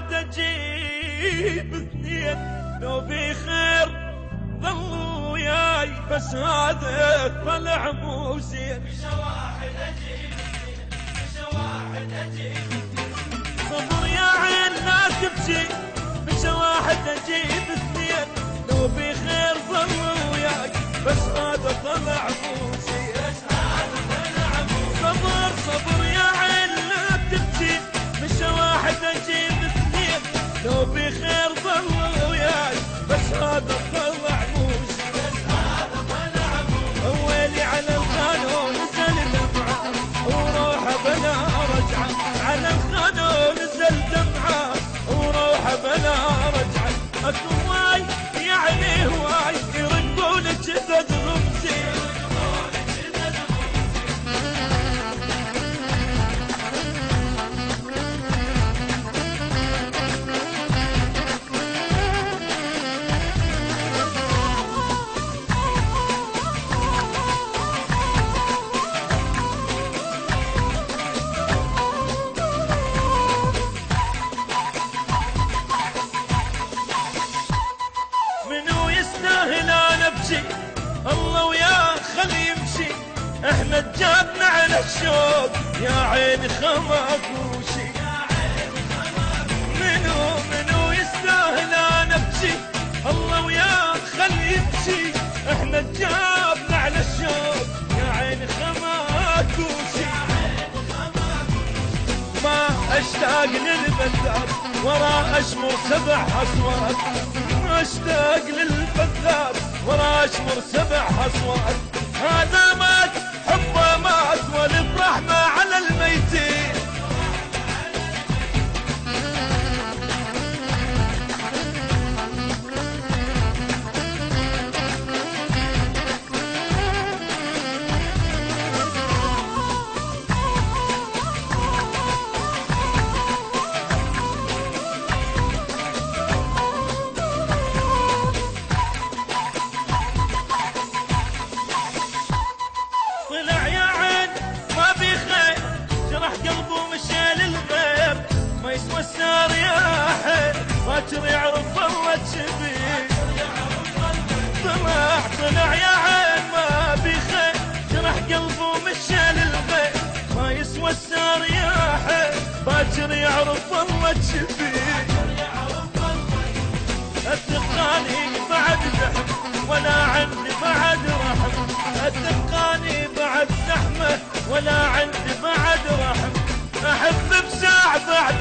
واحد اجيب اثنين، لو في خير ظلوا وياي، بس هذا طلع مو زين. مش واحد اجيب اثنين، مش واحد اجيب اثنين. صبر يا عين لا تبكي، مش واحد اجيب اثنين، لو في خير ظلوا وياي، بس هذا طلع مو زين. صبر صبر يا عين لا تبكي، مش واحد اجيب اثنين، لو بخير ظلوا وياي، بس هذا طلع مو زين. ويلي على القانون نزل دمعه، وروحه بلا رجعه، على القانون نزل دمعه، وروحه بلا رجعه. اكو واي يعني هواي يرقبون كذا غمزين. الله وياه خلي يمشي، احنا تجابنا على الشوق، يا عيني خماكوشي. منو يستاهل انا ابكي، الله وياه خلي يمشي، احنا تجابنا على الشوق، يا عيني خماكوشي. ما اشتاق للبذات ورا اشمر 7 اصوات، ما اشتاق للبذات ورا اشمر 7 اصوات. هذا مات حبه مات، ونفرح ما على الميتين. قلبه مشى للغير، ما يسوى السار يا حيل، باكر يعرف الله تشبيه. طلع يا عين ما في خير، جرح قلبه مشى للغير، ما يسوى السار يا حيل، باكر يعرف الله تشبيه. اتقاني بعد زحمه ولا عندي بعد رحم، اتقاني بعد زحمه ولا عندي بعد رحم، احب بساعة بعد